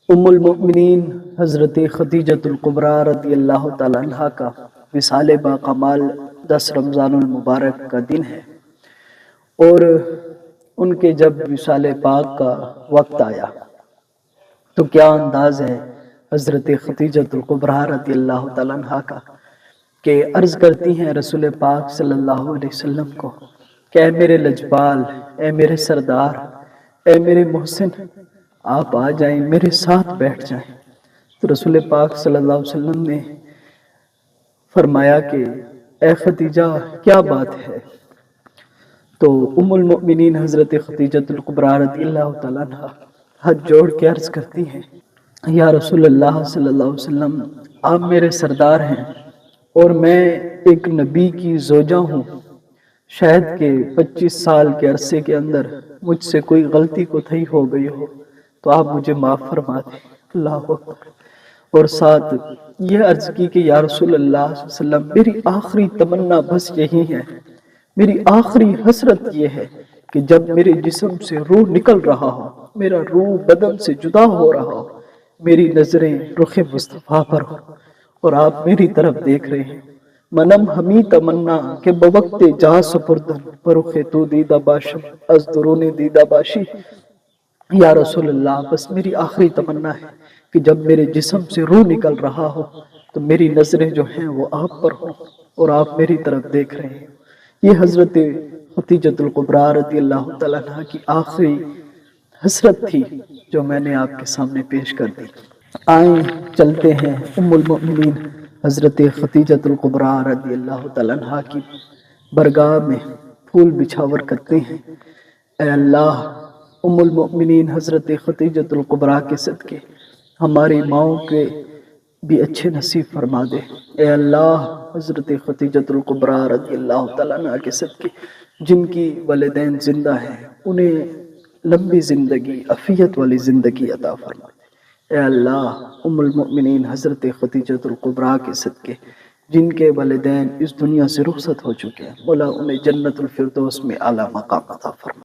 ام المؤمنین حضرت خدیجۃ الکبریٰ رضی اللہ تعالیٰ عنہ کا وصال با کمال 10 رمضان المبارک کا دن ہے، اور ان کے جب وصال پاک کا وقت آیا تو کیا انداز ہے حضرت خدیجۃ الکبریٰ رضی اللہ تعالیٰ عنہ کا کہ عرض کرتی ہیں رسول پاک صلی اللہ علیہ وسلم کو کہ اے میرے لجپال، اے میرے سردار، اے میرے محسن، آپ آ جائیں، میرے ساتھ بیٹھ جائیں۔ تو رسول پاک صلی اللہ علیہ وسلم نے فرمایا کہ اے خدیجہ کیا بات ہے؟ تو ام المؤمنین حضرت خدیجۃ الکبریٰ رضی اللہ تعالیٰ عنہ ہاتھ جوڑ کے عرض کرتی ہیں یا رسول اللہ صلی اللہ علیہ وسلم، آپ میرے سردار ہیں اور میں ایک نبی کی زوجہ ہوں، شاید کہ 25 سال کے عرصے کے اندر مجھ سے کوئی غلطی کوتاہی ہو گئی ہو تو آپ مجھے معاف فرما دیں۔ اللہ اکبر۔ اور ساتھ یہ عرض کی کہ یا رسول اللہ صلی اللہ علیہ وسلم، میری آخری تمنا بس یہی ہے، میری آخری حسرت یہ ہے کہ جب میرے جسم سے روح نکل رہا ہو، میرا روح بدن سے جدا ہو رہا ہو، میری نظریں رخ مصطفیٰ پر ہو اور آپ میری طرف دیکھ رہے ہیں، منم ہمی تمنا کہ بوقت جہاں سپردن برخ تو دیدہ باشم از درون دیدہ باشی۔ یا رسول اللہ، بس میری آخری تمنا ہے کہ جب میرے جسم سے روح نکل رہا ہو تو میری نظریں جو ہیں وہ آپ پر ہوں اور آپ میری طرف دیکھ رہے ہیں۔ یہ حضرت خدیجۃ الکبریٰ رضی اللہ تعالیٰ عنہ کی آخری حسرت تھی جو میں نے آپ کے سامنے پیش کر دی۔ آئیں چلتے ہیں ام المؤمنین حضرت خدیجۃ الکبریٰ رضی اللہ تعالیٰ عنہ کی برگاہ میں پھول بچھاور کرتے ہیں۔ اے اللہ، ام المؤمنین حضرت خدیجۃ الکبریٰ کے صدقے ہماری ماؤں کے بھی اچھے نصیب فرما دے۔ اے اللہ، حضرت خدیجۃ الکبریٰ رضی اللہ تعالیٰ عنہ کے صدقے جن کی والدین زندہ ہیں انہیں لمبی زندگی، عافیت والی زندگی عطا فرما دے۔ اے اللہ، ام المؤمنین حضرت خدیجۃ الکبریٰ کے صدقے جن کے والدین اس دنیا سے رخصت ہو چکے ہیں، مولا انہیں جنت الفردوس میں اعلیٰ مقام عطا فرما۔